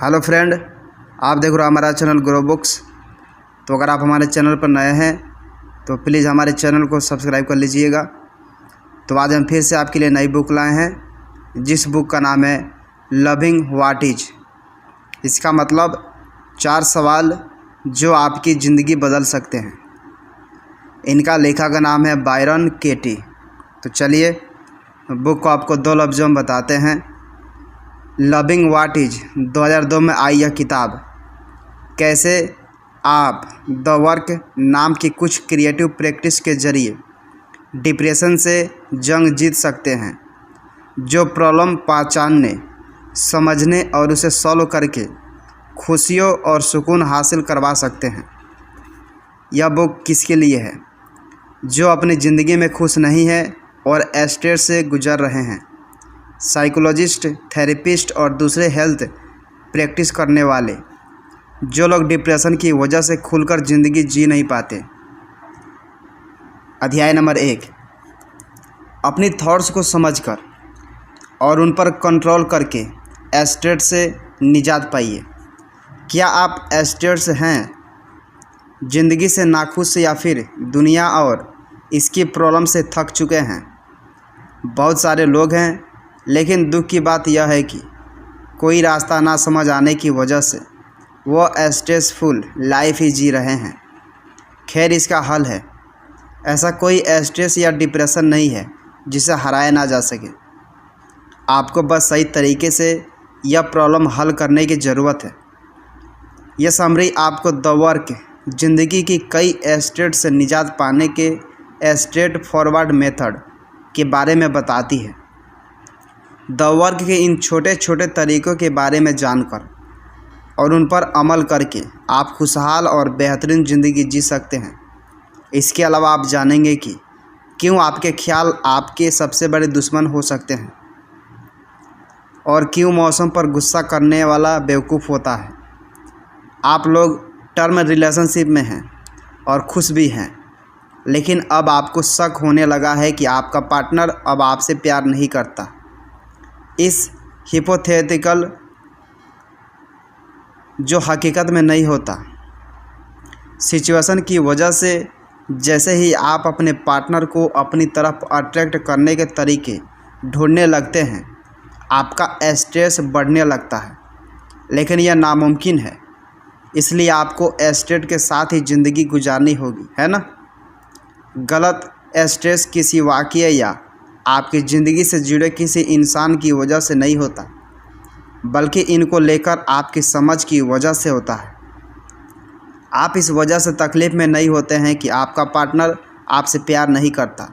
Hello friend, आप देख रहे हो हमारा चैनल ग्रो बुक्स। तो अगर आप हमारे चैनल पर नए हैं तो प्लीज़ हमारे चैनल को सब्सक्राइब कर लीजिएगा। तो आज हम फिर से आपके लिए नई बुक लाए हैं, जिस बुक का नाम है लविंग व्हाट इज। इसका मतलब 4 सवाल जो आपकी ज़िंदगी बदल सकते हैं। इनका लेखक का नाम है बायरन केटी। तो चलिए बुक को आपको 2 लफ्ज़ों में बताते हैं। लविंग व्हाट इज 2002 में आई यह किताब कैसे आप द वर्क नाम की कुछ क्रिएटिव प्रैक्टिस के ज़रिए डिप्रेशन से जंग जीत सकते हैं, जो प्रॉब्लम पहचानने, समझने और उसे सॉल्व करके खुशियों और सुकून हासिल करवा सकते हैं। यह बुक किसके लिए है? जो अपनी ज़िंदगी में खुश नहीं है और स्ट्रेस से गुजर रहे हैं, साइकोलॉजिस्ट, थेरेपिस्ट और दूसरे हेल्थ प्रैक्टिस करने वाले, जो लोग डिप्रेशन की वजह से खुलकर ज़िंदगी जी नहीं पाते। अध्याय नंबर 1, अपनी थॉट्स को समझकर और उन पर कंट्रोल करके स्ट्रेस से निजात पाइए। क्या आप स्ट्रेस हैं, ज़िंदगी से नाखुश या फिर दुनिया और इसकी प्रॉब्लम से थक चुके हैं? बहुत सारे लोग हैं, लेकिन दुख की बात यह है कि कोई रास्ता ना समझ आने की वजह से वो स्ट्रेसफुल लाइफ ही जी रहे हैं। खैर, इसका हल है। ऐसा कोई स्ट्रेस या डिप्रेशन नहीं है जिसे हराया ना जा सके। आपको बस सही तरीके से यह प्रॉब्लम हल करने की ज़रूरत है। यह समरी आपको द वर्क ज़िंदगी की कई स्ट्रेस से निजात पाने के स्ट्रेट फॉरवर्ड मेथड के बारे में बताती है। द वर्क के इन छोटे छोटे तरीक़ों के बारे में जानकर और उन पर अमल करके आप खुशहाल और बेहतरीन ज़िंदगी जी सकते हैं। इसके अलावा आप जानेंगे कि क्यों आपके ख्याल आपके सबसे बड़े दुश्मन हो सकते हैं और क्यों मौसम पर गुस्सा करने वाला बेवकूफ़ होता है। आप लोग टर्म रिलेशनशिप में हैं और खुश भी हैं, लेकिन अब आपको शक होने लगा है कि आपका पार्टनर अब आपसे प्यार नहीं करता। इस हिपोथेटिकल जो हकीकत में नहीं होता सिचुएशन की वजह से जैसे ही आप अपने पार्टनर को अपनी तरफ अट्रैक्ट करने के तरीके ढूंढने लगते हैं, आपका स्ट्रेस बढ़ने लगता है। लेकिन यह नामुमकिन है, इसलिए आपको स्ट्रेस के साथ ही ज़िंदगी गुजारनी होगी, है ना? गलत स्ट्रेस किसी वाक़ये या आपकी ज़िंदगी से जुड़े किसी इंसान की वजह से नहीं होता, बल्कि इनको लेकर आपकी समझ की वजह से होता है। आप इस वजह से तकलीफ़ में नहीं होते हैं कि आपका पार्टनर आपसे प्यार नहीं करता,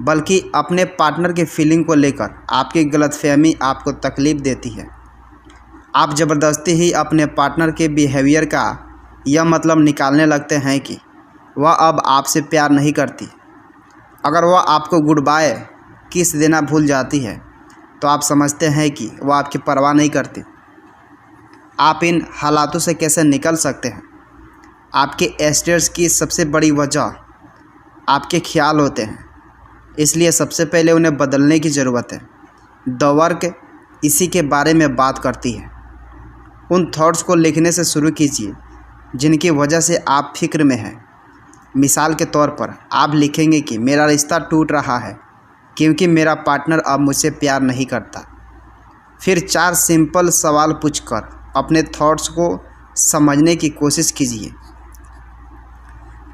बल्कि अपने पार्टनर की फीलिंग को लेकर आपकी गलतफहमी आपको तकलीफ़ देती है। आप ज़बरदस्ती ही अपने पार्टनर के बिहेवियर का यह मतलब निकालने लगते हैं कि वह अब आपसे प्यार नहीं करती। अगर वह आपको गुड बाय किस देना भूल जाती है तो आप समझते हैं कि वह आपकी परवाह नहीं करती। आप इन हालातों से कैसे निकल सकते हैं? आपके स्ट्रेस की सबसे बड़ी वजह आपके ख्याल होते हैं, इसलिए सबसे पहले उन्हें बदलने की ज़रूरत है। द वर्क इसी के बारे में बात करती है। उन थॉट्स को लिखने से शुरू कीजिए जिनकी वजह से आप फिक्र में हैं। मिसाल के तौर पर आप लिखेंगे कि मेरा रिश्ता टूट रहा है क्योंकि मेरा पार्टनर अब मुझसे प्यार नहीं करता। फिर 4 सिंपल सवाल पूछकर अपने थॉट्स को समझने की कोशिश कीजिए।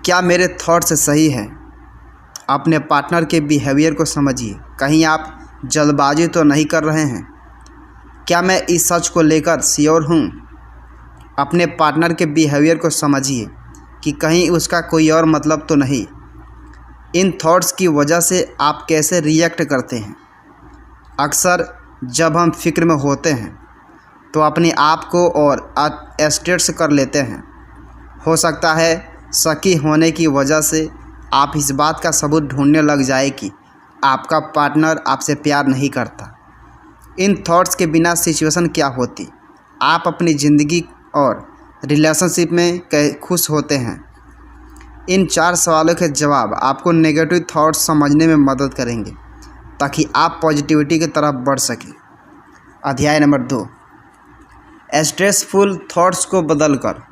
क्या मेरे थॉट्स सही हैं? अपने पार्टनर के बिहेवियर को समझिए। कहीं आप जल्दबाजी तो नहीं कर रहे हैं? क्या मैं इस सच को लेकर श्योर हूँ? अपने पार्टनर के बिहेवियर को समझिए कि कहीं उसका कोई और मतलब तो नहीं। इन थॉट्स की वजह से आप कैसे रिएक्ट करते हैं? अक्सर जब हम फिक्र में होते हैं तो अपने आप को और स्ट्रेस कर लेते हैं। हो सकता है शकी होने की वजह से आप इस बात का सबूत ढूंढने लग जाए कि आपका पार्टनर आपसे प्यार नहीं करता। इन थॉट्स के बिना सिचुएशन क्या होती? आप अपनी ज़िंदगी और रिलेशनशिप में खुश होते हैं? इन 4 सवालों के जवाब आपको नेगेटिव थॉट्स समझने में मदद करेंगे ताकि आप पॉजिटिविटी की तरफ बढ़ सकें। अध्याय नंबर 2, स्ट्रेसफुल थॉट्स को बदलकर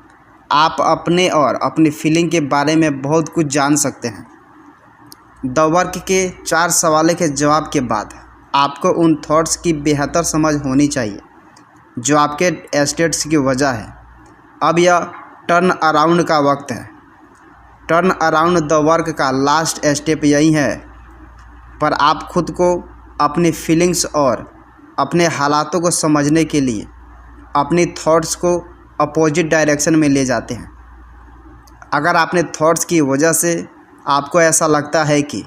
आप अपने और अपनी फीलिंग के बारे में बहुत कुछ जान सकते हैं। द वर्क के 4 सवालों के जवाब के बाद आपको उन थॉट्स की बेहतर समझ होनी चाहिए जो आपके स्टेट्स की वजह है। अब यह टर्न अराउंड का वक्त है। टर्न अराउंड द वर्क का लास्ट स्टेप यही है, पर आप खुद को, अपनी फीलिंग्स और अपने हालातों को समझने के लिए अपनी थॉट्स को अपोजिट डायरेक्शन में ले जाते हैं। अगर आपने थॉट्स की वजह से आपको ऐसा लगता है कि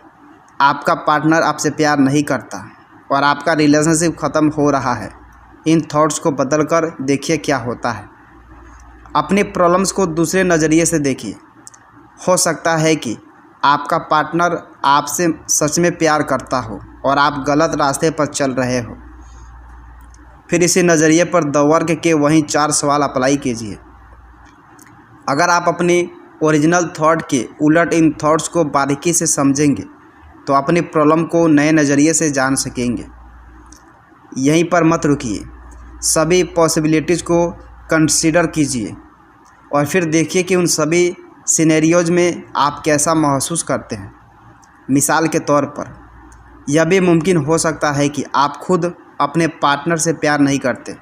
आपका पार्टनर आपसे प्यार नहीं करता और आपका रिलेशनशिप ख़त्म हो रहा है, इन थॉट्स को बदलकर देखिए क्या होता है। अपनी प्रॉब्लम्स को दूसरे नज़रिए से देखिए। हो सकता है कि आपका पार्टनर आपसे सच में प्यार करता हो और आप गलत रास्ते पर चल रहे हो। फिर इसी नज़रिए पर द वर्क के वहीं 4 सवाल अप्लाई कीजिए। अगर आप अपनी ओरिजिनल थॉट के उलट इन थॉट्स को बारीकी से समझेंगे तो अपनी प्रॉब्लम को नए नज़रिए से जान सकेंगे। यहीं पर मत रुकिए, सभी पॉसिबिलिटीज़ को कंसीडर कीजिए और फिर देखिए कि उन सभी सिनेरियोज में आप कैसा महसूस करते हैं। मिसाल के तौर पर यह भी मुमकिन हो सकता है कि आप खुद अपने पार्टनर से प्यार नहीं करते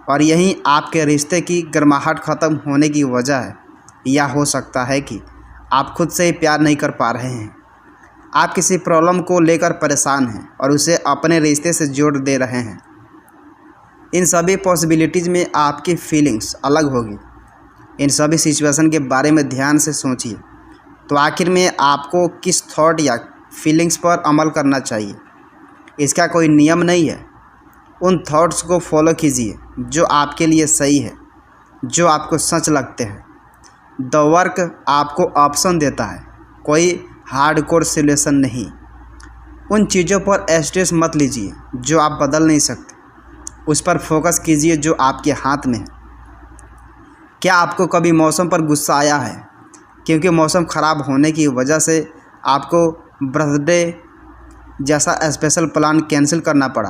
और यही आपके रिश्ते की गर्माहट ख़त्म होने की वजह है। या हो सकता है कि आप खुद से ही प्यार नहीं कर पा रहे हैं। आप किसी प्रॉब्लम को लेकर परेशान हैं और उसे अपने रिश्ते से जोड़ दे रहे हैं। इन सभी पॉसिबिलिटीज़ में आपकी फीलिंग्स अलग होगी। इन सभी सिचुएशन के बारे में ध्यान से सोचिए तो आखिर में आपको किस थॉट या फीलिंग्स पर अमल करना चाहिए। इसका कोई नियम नहीं है। उन थॉट्स को फॉलो कीजिए जो आपके लिए सही है, जो आपको सच लगते हैं। द वर्क आपको ऑप्शन देता है, कोई हार्डकोर सॉल्यूशन नहीं। उन चीज़ों पर स्ट्रेस मत लीजिए जो आप बदल नहीं सकते, उस पर फोकस कीजिए जो आपके हाथ में है। क्या आपको कभी मौसम पर गुस्सा आया है क्योंकि मौसम ख़राब होने की वजह से आपको बर्थडे जैसा स्पेशल प्लान कैंसिल करना पड़ा?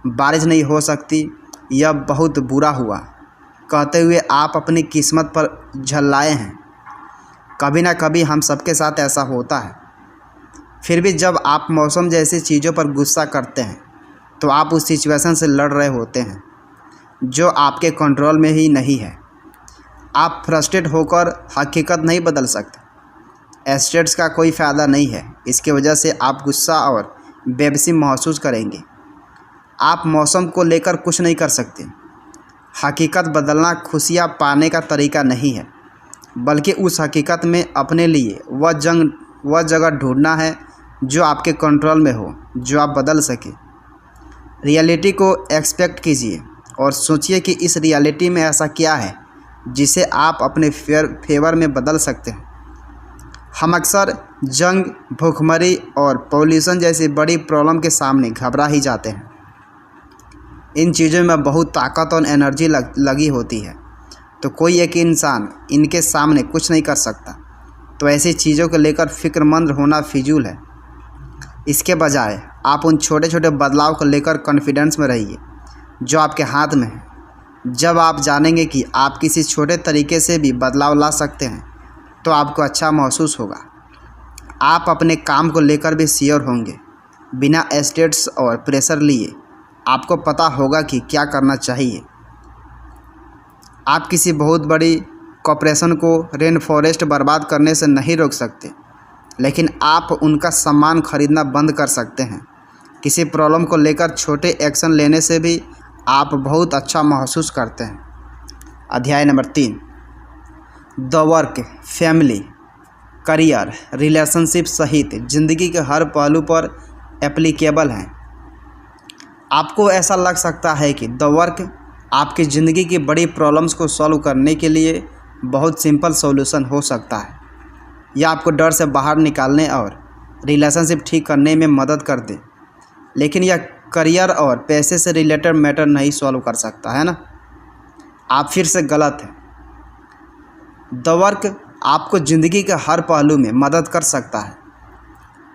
बारिश नहीं हो सकती, यह बहुत बुरा हुआ कहते हुए आप अपनी किस्मत पर झल्लाए हैं। कभी ना कभी हम सबके साथ ऐसा होता है। फिर भी जब आप मौसम जैसी चीज़ों पर गुस्सा करते हैं तो आप उस सिचुएशन से लड़ रहे होते हैं जो आपके कंट्रोल में ही नहीं है। आप फ्रस्ट्रेट होकर हकीकत नहीं बदल सकते। स्ट्रेस का कोई फ़ायदा नहीं है। इसकी वजह से आप गुस्सा और बेबसी महसूस करेंगे। आप मौसम को लेकर कुछ नहीं कर सकते। हकीकत बदलना खुशियाँ पाने का तरीका नहीं है, बल्कि उस हकीकत में अपने लिए वह जगह ढूंढना है जो आपके कंट्रोल में हो, जो आप बदल सके। रियलिटी को एक्सपेक्ट कीजिए और सोचिए कि इस रियलिटी में ऐसा क्या है जिसे आप अपने फेवर में बदल सकते हैं। हम अक्सर जंग, भूखमरी और पॉल्यूशन जैसी बड़ी प्रॉब्लम के सामने घबरा ही जाते हैं। इन चीज़ों में बहुत ताकत और एनर्जी लगी होती है, तो कोई एक इंसान इनके सामने कुछ नहीं कर सकता। तो ऐसी चीज़ों को लेकर फ़िक्रमंद होना फिजूल है। इसके बजाय आप उन छोटे छोटे बदलाव को लेकर कॉन्फिडेंस में रहिए जो आपके हाथ में है। जब आप जानेंगे कि आप किसी छोटे तरीके से भी बदलाव ला सकते हैं तो आपको अच्छा महसूस होगा। आप अपने काम को लेकर भी श्योर होंगे। बिना स्ट्रेस और प्रेशर लिए आपको पता होगा कि क्या करना चाहिए। आप किसी बहुत बड़ी कॉर्पोरेशन को रेन फॉरेस्ट बर्बाद करने से नहीं रोक सकते, लेकिन आप उनका सामान खरीदना बंद कर सकते हैं। किसी प्रॉब्लम को लेकर छोटे एक्शन लेने से भी आप बहुत अच्छा महसूस करते हैं। अध्याय number 3, the work, family, career, relationship सहित ज़िंदगी के हर पहलू पर एप्लीकेबल हैं। आपको ऐसा लग सकता है कि द वर्क आपकी ज़िंदगी की बड़ी प्रॉब्लम्स को सॉल्व करने के लिए बहुत सिंपल सॉल्यूशन हो सकता है। यह आपको डर से बाहर निकालने और रिलेशनशिप ठीक करने में मदद कर दे, लेकिन यह करियर और पैसे से रिलेटेड मैटर नहीं सॉल्व कर सकता, है ना? आप फिर से गलत हैं। द वर्क आपको ज़िंदगी के हर पहलू में मदद कर सकता है।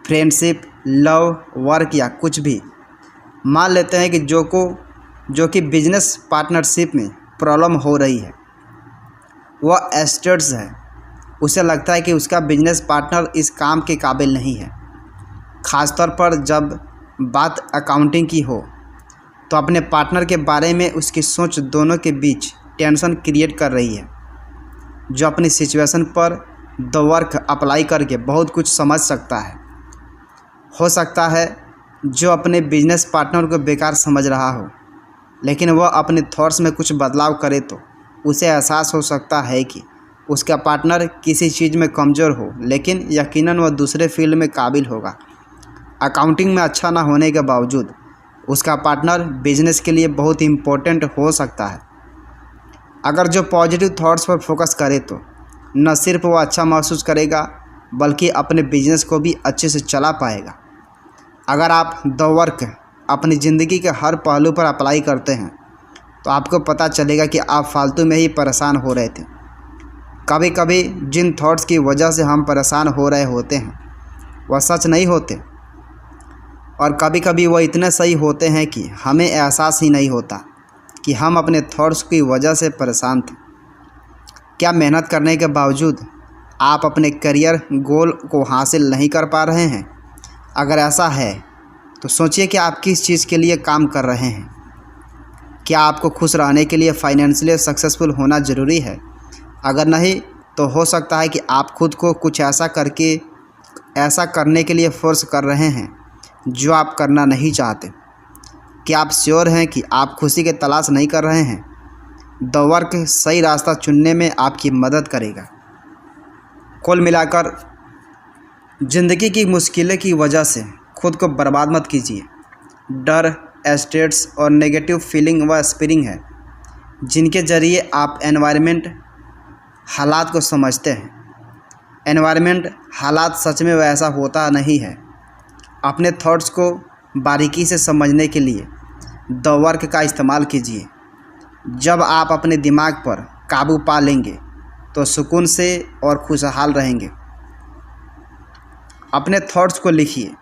फ्रेंडशिप, लव, वर्क या कुछ भी। मान लेते हैं कि जो कि बिजनेस पार्टनरशिप में प्रॉब्लम हो रही है। वह एस्टेट्स है, उसे लगता है कि उसका बिजनेस पार्टनर इस काम के काबिल नहीं है। ख़ासतौर पर जब बात अकाउंटिंग की हो तो अपने पार्टनर के बारे में उसकी सोच दोनों के बीच टेंशन क्रिएट कर रही है। जो अपनी सिचुएशन पर द वर्क अप्लाई करके बहुत कुछ समझ सकता है। हो सकता है जो अपने बिजनेस पार्टनर को बेकार समझ रहा हो, लेकिन वह अपने थॉट्स में कुछ बदलाव करे तो उसे एहसास हो सकता है कि उसका पार्टनर किसी चीज़ में कमज़ोर हो, लेकिन यकीनन वह दूसरे फील्ड में काबिल होगा। अकाउंटिंग में अच्छा ना होने के बावजूद उसका पार्टनर बिजनेस के लिए बहुत इम्पोर्टेंट हो सकता है। अगर जो पॉजिटिव थॉट्स पर फोकस करे तो न सिर्फ वो अच्छा महसूस करेगा बल्कि अपने बिजनेस को भी अच्छे से चला पाएगा। अगर आप द वर्क अपनी ज़िंदगी के हर पहलू पर अप्लाई करते हैं तो आपको पता चलेगा कि आप फालतू में ही परेशान हो रहे थे। कभी कभी जिन थॉट्स की वजह से हम परेशान हो रहे होते हैं वह सच नहीं होते, और कभी कभी वह इतने सही होते हैं कि हमें एहसास ही नहीं होता कि हम अपने थॉट्स की वजह से परेशान थे। क्या मेहनत करने के बावजूद आप अपने करियर गोल को हासिल नहीं कर पा रहे हैं? अगर ऐसा है तो सोचिए कि आप किस चीज़ के लिए काम कर रहे हैं। क्या आपको खुश रहने के लिए फाइनेंशियली सक्सेसफुल होना ज़रूरी है? अगर नहीं तो हो सकता है कि आप खुद को कुछ ऐसा करने के लिए फोर्स कर रहे हैं जो आप करना नहीं चाहते। क्या आप श्योर हैं कि आप खुशी की तलाश नहीं कर रहे हैं? द वर्क सही रास्ता चुनने में आपकी मदद करेगा। कुल मिलाकर ज़िंदगी की मुश्किलों की वजह से खुद को बर्बाद मत कीजिए। डर, एस्टेट्स और नेगेटिव फीलिंग व स्पिरिंग है जिनके ज़रिए आप हालात को समझते हैं। हालात सच में वैसा होता नहीं है। अपने थॉट्स को बारीकी से समझने के लिए द वर्क का इस्तेमाल कीजिए। जब आप अपने दिमाग पर काबू पा लेंगे तो सुकून से और खुशहाल रहेंगे। अपने थॉट्स को लिखिए।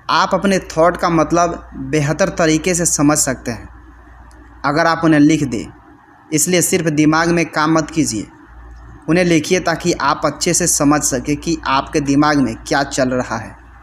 आप अपने थॉट का मतलब बेहतर तरीके से समझ सकते हैं अगर आप उन्हें लिख दें। इसलिए सिर्फ दिमाग में काम मत कीजिए, उन्हें लिखिए ताकि आप अच्छे से समझ सकें कि आपके दिमाग में क्या चल रहा है।